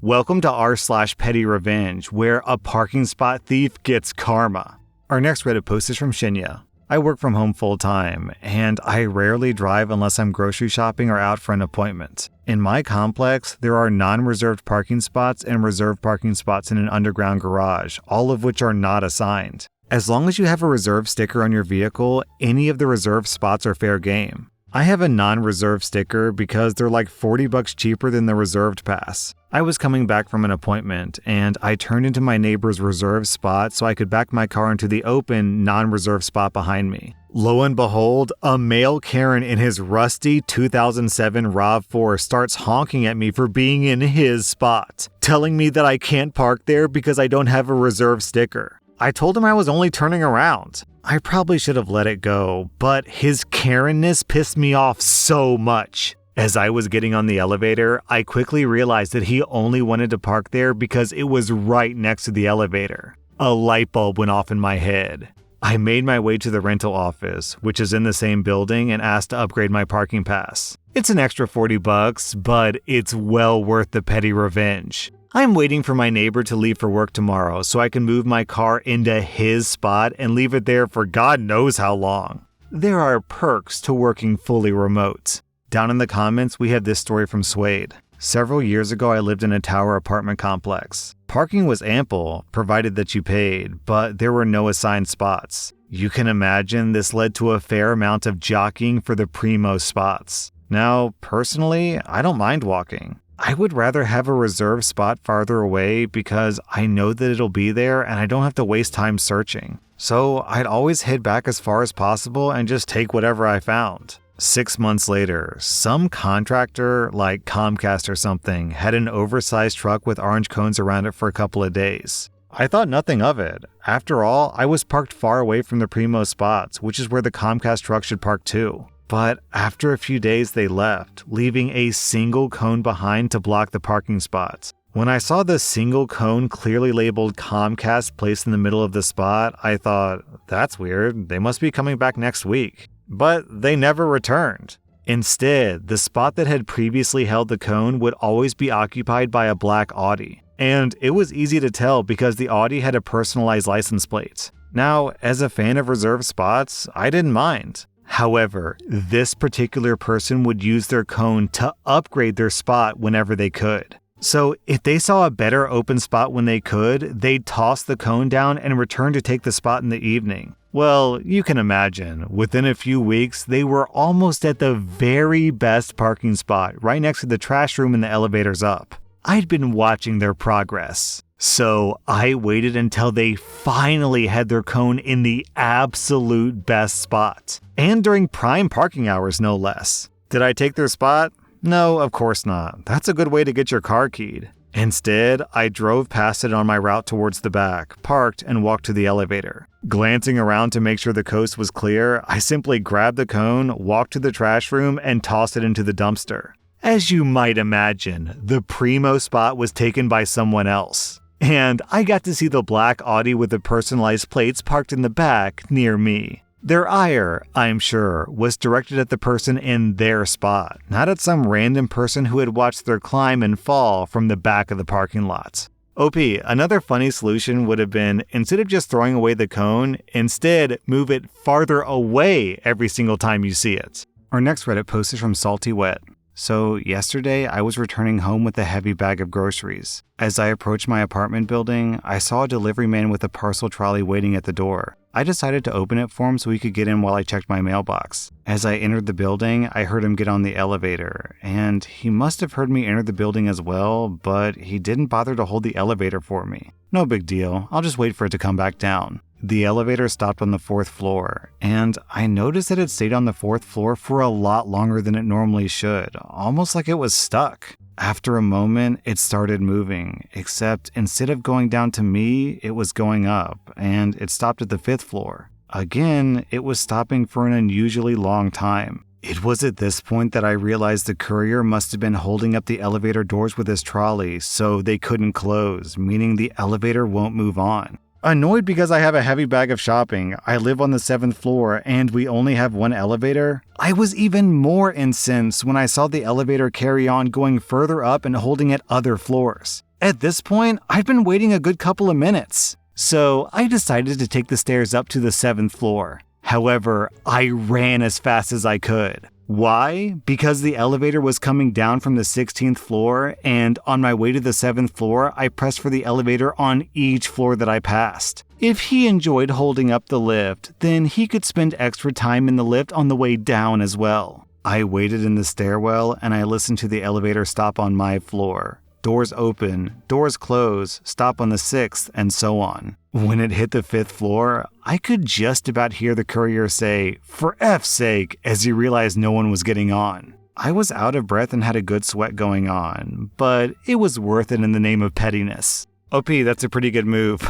Welcome to rSlash Pettyrevenge, where a parking spot thief gets karma. Our next Reddit post is from Shinya. I work from home full-time, and I rarely drive unless I'm grocery shopping or out for an appointment. In my complex, there are non-reserved parking spots and reserved parking spots in an underground garage, all of which are not assigned. As long as you have a reserved sticker on your vehicle, any of the reserved spots are fair game. I have a non-reserved sticker because they're like $40 cheaper than the reserved pass. I was coming back from an appointment, and I turned into my neighbor's reserved spot so I could back my car into the open, non-reserved spot behind me. Lo and behold, a male Karen in his rusty 2007 RAV4 starts honking at me for being in his spot, telling me that I can't park there because I don't have a reserved sticker. I told him I was only turning around. I probably should have let it go, but his Karen-ness pissed me off so much. As I was getting on the elevator, I quickly realized that he only wanted to park there because it was right next to the elevator. A light bulb went off in my head. I made my way to the rental office, which is in the same building, and asked to upgrade my parking pass. It's an extra $40, but it's well worth the petty revenge. I'm waiting for my neighbor to leave for work tomorrow so I can move my car into his spot and leave it there for God knows how long. There are perks to working fully remote. Down in the comments, we have this story from Suede. Several years ago, I lived in a tower apartment complex. Parking was ample, provided that you paid, but there were no assigned spots. You can imagine this led to a fair amount of jockeying for the primo spots. Now, personally, I don't mind walking. I would rather have a reserved spot farther away because I know that it'll be there and I don't have to waste time searching. So I'd always head back as far as possible and just take whatever I found. 6 months later, some contractor, like Comcast or something, had an oversized truck with orange cones around it for a couple of days. I thought nothing of it. After all, I was parked far away from the primo spots, which is where the Comcast truck should park too. But after a few days they left, leaving a single cone behind to block the parking spots. When I saw the single cone clearly labeled Comcast placed in the middle of the spot, I thought, that's weird, they must be coming back next week. But they never returned. Instead, the spot that had previously held the cone would always be occupied by a black Audi. And it was easy to tell because the Audi had a personalized license plate. Now, as a fan of reserved spots, I didn't mind. However, this particular person would use their cone to upgrade their spot whenever they could. So if they saw a better open spot when they could, they'd toss the cone down and return to take the spot in the evening. Well, you can imagine, within a few weeks, they were almost at the very best parking spot, right next to the trash room and the elevators up. I'd been watching their progress. So I waited until they finally had their cone in the absolute best spot. And during prime parking hours, no less. Did I take their spot? No, of course not. That's a good way to get your car keyed. Instead, I drove past it on my route towards the back, parked, and walked to the elevator. Glancing around to make sure the coast was clear, I simply grabbed the cone, walked to the trash room, and tossed it into the dumpster. As you might imagine, the primo spot was taken by someone else. And I got to see the black Audi with the personalized plates parked in the back near me. Their ire, I'm sure, was directed at the person in their spot, not at some random person who had watched their climb and fall from the back of the parking lot. OP, another funny solution would have been, instead of just throwing away the cone, instead move it farther away every single time you see it. Our next Reddit post is from Salty Wet. So yesterday, I was returning home with a heavy bag of groceries. As I approached my apartment building, I saw a delivery man with a parcel trolley waiting at the door. I decided to open it for him so he could get in while I checked my mailbox. As I entered the building, I heard him get on the elevator, and he must have heard me enter the building as well, but he didn't bother to hold the elevator for me. No big deal, I'll just wait for it to come back down. The elevator stopped on the 4th floor, and I noticed that it stayed on the 4th floor for a lot longer than it normally should, almost like it was stuck. After a moment, it started moving, except instead of going down to me, it was going up, and it stopped at the 5th floor. Again, it was stopping for an unusually long time. It was at this point that I realized the courier must have been holding up the elevator doors with his trolley so they couldn't close, meaning the elevator won't move on. Annoyed because I have a heavy bag of shopping, I live on the 7th floor, and we only have one elevator, I was even more incensed when I saw the elevator carry on going further up and holding at other floors. At this point, I'd been waiting a good couple of minutes. So I decided to take the stairs up to the 7th floor. However, I ran as fast as I could. Why? Because the elevator was coming down from the 16th floor, and on my way to the 7th floor, I pressed for the elevator on each floor that I passed. If he enjoyed holding up the lift, then he could spend extra time in the lift on the way down as well. I waited in the stairwell and I listened to the elevator stop on my floor. Doors open, doors close, stop on the 6th, and so on. When it hit the 5th floor, I could just about hear the courier say, "For F's sake," as he realized no one was getting on. I was out of breath and had a good sweat going on, but it was worth it in the name of pettiness. OP, that's a pretty good move.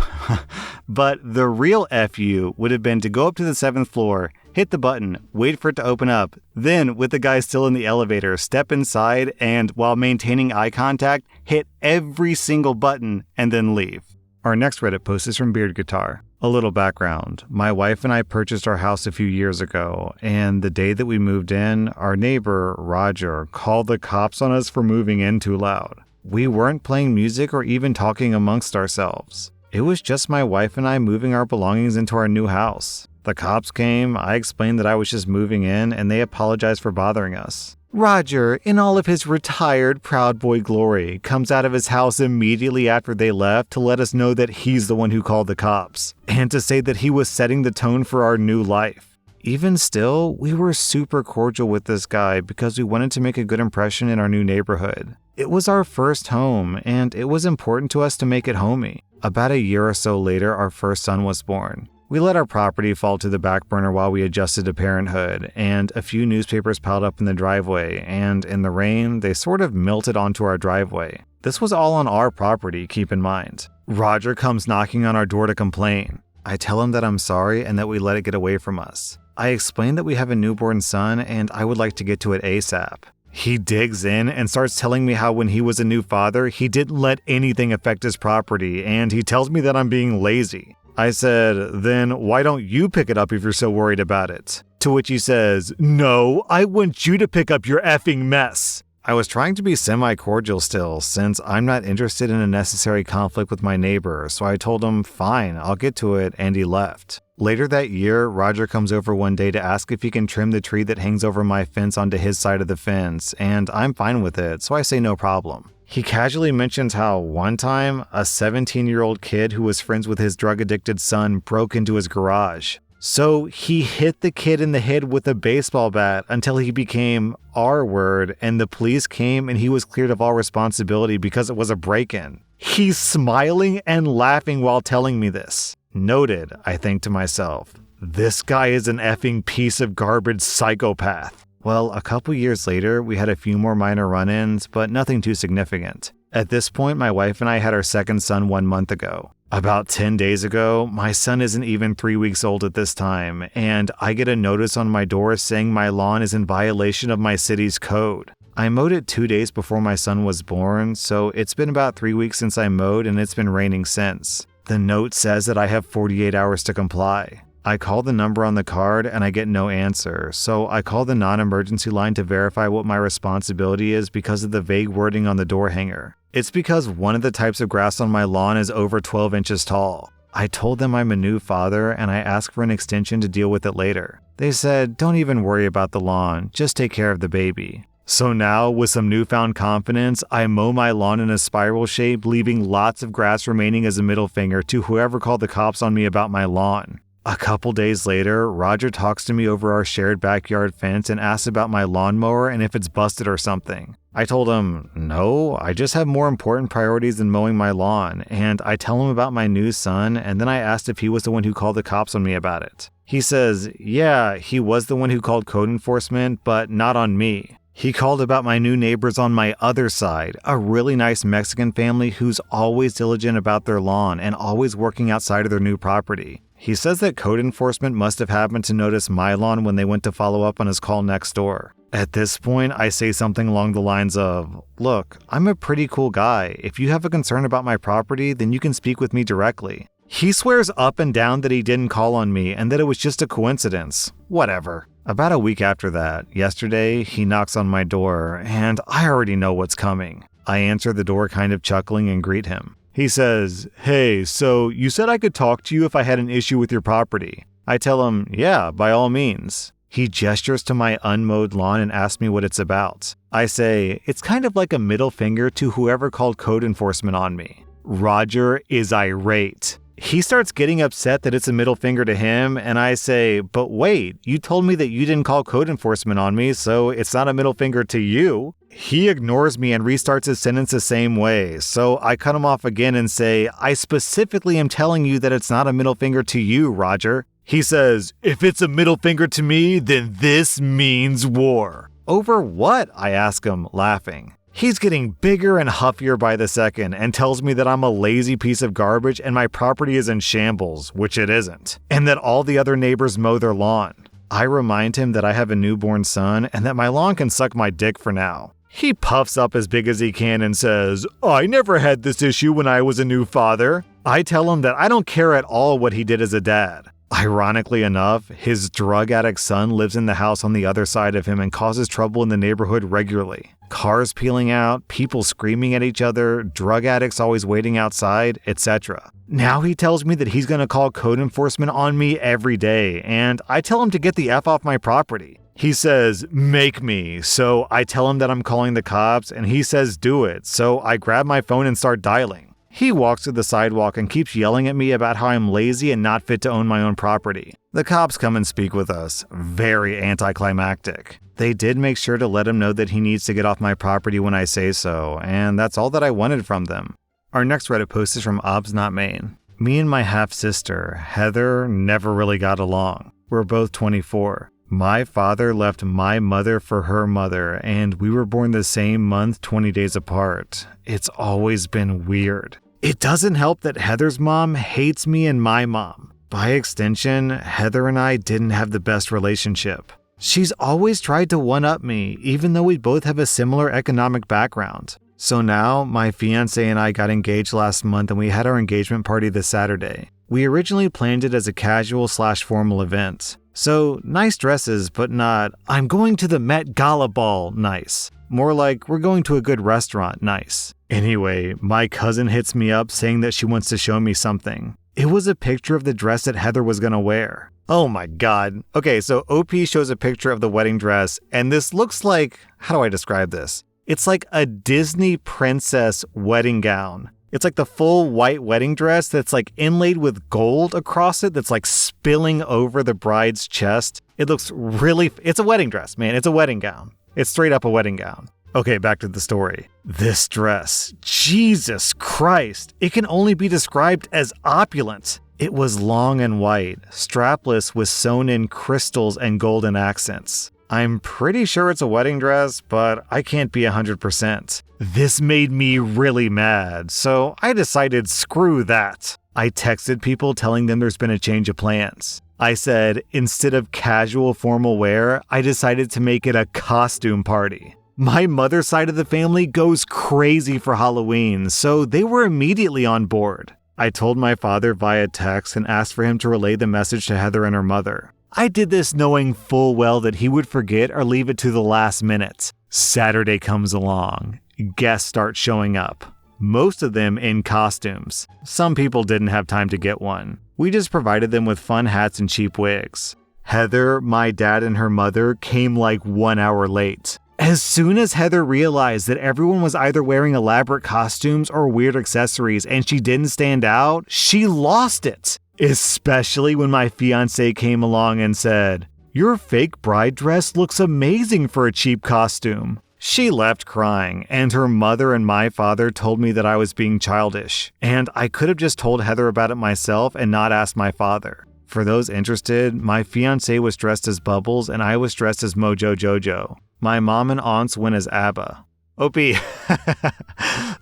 But the real FU would have been to go up to the 7th floor, hit the button, wait for it to open up, then, with the guy still in the elevator, step inside and, while maintaining eye contact, hit every single button and then leave. Our next Reddit post is from Beard Guitar. A little background. My wife and I purchased our house a few years ago, and the day that we moved in, our neighbor, Roger, called the cops on us for moving in too loud. We weren't playing music or even talking amongst ourselves. It was just my wife and I moving our belongings into our new house. The cops came, I explained that I was just moving in, and they apologized for bothering us. Roger, in all of his retired Proud Boy glory, comes out of his house immediately after they left to let us know that he's the one who called the cops, and to say that he was setting the tone for our new life. Even still, we were super cordial with this guy because we wanted to make a good impression in our new neighborhood. It was our first home, and it was important to us to make it homey. About a year or so later, our first son was born. We let our property fall to the back burner while we adjusted to parenthood, and a few newspapers piled up in the driveway, and in the rain, they sort of melted onto our driveway. This was all on our property, keep in mind. Roger comes knocking on our door to complain. I tell him that I'm sorry and that we let it get away from us. I explain that we have a newborn son and I would like to get to it ASAP. He digs in and starts telling me how when he was a new father, he didn't let anything affect his property, and he tells me that I'm being lazy. I said, then why don't you pick it up if you're so worried about it? To which he says, no, I want you to pick up your effing mess. I was trying to be semi-cordial still, since I'm not interested in a necessary conflict with my neighbor, so I told him, fine, I'll get to it, and he left. Later that year, Roger comes over one day to ask if he can trim the tree that hangs over my fence onto his side of the fence, and I'm fine with it, so I say no problem. He casually mentions how one time, a 17-year-old kid who was friends with his drug-addicted son broke into his garage. So he hit the kid in the head with a baseball bat until he became R-word, and the police came and he was cleared of all responsibility because it was a break-in. He's smiling and laughing while telling me this. Noted, I think to myself, this guy is an effing piece of garbage psychopath. Well, a couple years later, we had a few more minor run-ins, but nothing too significant. At this point, my wife and I had our second son 1 month ago. About 10 days ago, my son isn't even 3 weeks old at this time, and I get a notice on my door saying my lawn is in violation of my city's code. I mowed it 2 days before my son was born, so it's been about 3 weeks since I mowed and it's been raining since. The note says that I have 48 hours to comply. I call the number on the card and I get no answer, so I call the non-emergency line to verify what my responsibility is because of the vague wording on the door hanger. It's because one of the types of grass on my lawn is over 12 inches tall. I told them I'm a new father and I asked for an extension to deal with it later. They said, don't even worry about the lawn, just take care of the baby. So now, with some newfound confidence, I mow my lawn in a spiral shape, leaving lots of grass remaining as a middle finger to whoever called the cops on me about my lawn. A couple days later, Roger talks to me over our shared backyard fence and asks about my lawnmower and if it's busted or something. I told him, no, I just have more important priorities than mowing my lawn, and I tell him about my new son, and then I asked if he was the one who called the cops on me about it. He says, yeah, he was the one who called code enforcement, but not on me. He called about my new neighbors on my other side, a really nice Mexican family who's always diligent about their lawn and always working outside of their new property. He says that code enforcement must have happened to notice my lawn when they went to follow up on his call next door. At this point, I say something along the lines of, look, I'm a pretty cool guy. If you have a concern about my property, then you can speak with me directly. He swears up and down that he didn't call on me and that it was just a coincidence. Whatever. About a week after that, yesterday, he knocks on my door, and I already know what's coming. I answer the door kind of chuckling and greet him. He says, "Hey, so you said I could talk to you if I had an issue with your property." I tell him, "Yeah, by all means." He gestures to my unmowed lawn and asks me what it's about. I say, "It's kind of like a middle finger to whoever called code enforcement on me." Roger is irate. He starts getting upset that it's a middle finger to him, and I say, "But wait, you told me that you didn't call code enforcement on me, so it's not a middle finger to you." He ignores me and restarts his sentence the same way, so I cut him off again and say, "I specifically am telling you that it's not a middle finger to you, Roger." He says, "If it's a middle finger to me, then this means war." Over what? I ask him, laughing. He's getting bigger and huffier by the second and tells me that I'm a lazy piece of garbage and my property is in shambles, which it isn't, and that all the other neighbors mow their lawn. I remind him that I have a newborn son and that my lawn can suck my dick for now. He puffs up as big as he can and says, "I never had this issue when I was a new father." I tell him that I don't care at all what he did as a dad. Ironically enough, his drug addict son lives in the house on the other side of him and causes trouble in the neighborhood regularly. Cars peeling out, people screaming at each other, drug addicts always waiting outside, etc. Now he tells me that he's going to call code enforcement on me every day, and I tell him to get the F off my property. He says, "Make me," so I tell him that I'm calling the cops, and he says, "Do it," so I grab my phone and start dialing. He walks to the sidewalk and keeps yelling at me about how I'm lazy and not fit to own my own property. The cops come and speak with us. Very anticlimactic. They did make sure to let him know that he needs to get off my property when I say so, and that's all that I wanted from them. Our next Reddit post is from Obs Not Maine. Me and my half-sister, Heather, never really got along. We're both 24. My father left my mother for her mother, and we were born the same month, 20 days apart. It's always been weird. It doesn't help that Heather's mom hates me and my mom. By extension, Heather and I didn't have the best relationship. She's always tried to one-up me, even though we both have a similar economic background. So now, my fiancé and I got engaged last month and we had our engagement party this Saturday. We originally planned it as a casual/formal event. So, nice dresses, but not, "I'm going to the Met Gala ball" nice. More like, "We're going to a good restaurant" nice. Anyway, my cousin hits me up saying that she wants to show me something. It was a picture of the dress that Heather was gonna wear. Oh my god. Okay, so OP shows a picture of the wedding dress, and this looks like, how do I describe this? It's like a Disney princess wedding gown. It's like the full white wedding dress that's like inlaid with gold across it that's like spilling over the bride's chest. It looks really, it's a wedding dress, man. It's a wedding gown. It's straight up a wedding gown. Okay, back to the story. This dress, Jesus Christ, it can only be described as opulent. It was long and white, strapless with sewn-in crystals and golden accents. I'm pretty sure it's a wedding dress, but I can't be 100%. This made me really mad, so I decided screw that. I texted people telling them there's been a change of plans. I said, instead of casual formal wear, I decided to make it a costume party. My mother's side of the family goes crazy for Halloween, so they were immediately on board. I told my father via text and asked for him to relay the message to Heather and her mother. I did this knowing full well that he would forget or leave it to the last minute. Saturday comes along. Guests start showing up. Most of them in costumes. Some people didn't have time to get one. We just provided them with fun hats and cheap wigs. Heather, my dad, and her mother came like 1 hour late. As soon as Heather realized that everyone was either wearing elaborate costumes or weird accessories and she didn't stand out, she lost it. Especially when my fiancé came along and said, "Your fake bride dress looks amazing for a cheap costume." She left crying, and her mother and my father told me that I was being childish, and I could have just told Heather about it myself and not asked my father. For those interested, my fiancé was dressed as Bubbles and I was dressed as Mojo Jojo. My mom and aunts went as ABBA. OP,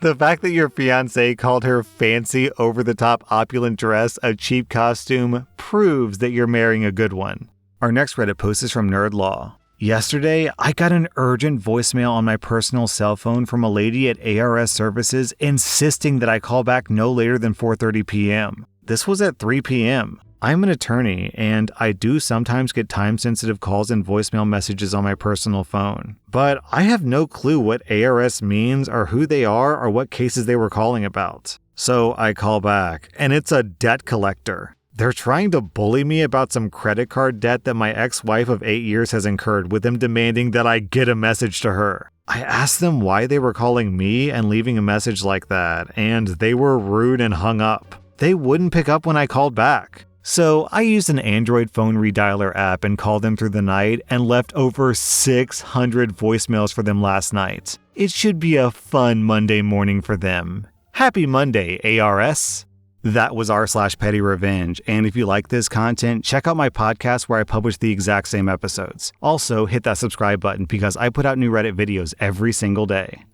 the fact that your fiancé called her fancy, over-the-top opulent dress a cheap costume proves that you're marrying a good one. Our next Reddit post is from Nerd Law. Yesterday, I got an urgent voicemail on my personal cell phone from a lady at ARS Services insisting that I call back no later than 4:30 p.m. This was at 3 p.m. I'm an attorney, and I do sometimes get time-sensitive calls and voicemail messages on my personal phone. But I have no clue what ARS means or who they are or what cases they were calling about. So I call back, and it's a debt collector. They're trying to bully me about some credit card debt that my ex-wife of 8 years has incurred, with them demanding that I get a message to her. I asked them why they were calling me and leaving a message like that, and they were rude and hung up. They wouldn't pick up when I called back. So I used an Android phone redialer app and called them through the night and left over 600 voicemails for them last night. It should be a fun Monday morning for them. Happy Monday, ARS! That was r/Pettyrevenge, and if you like this content, check out my podcast where I publish the exact same episodes. Also, hit that subscribe button because I put out new Reddit videos every single day.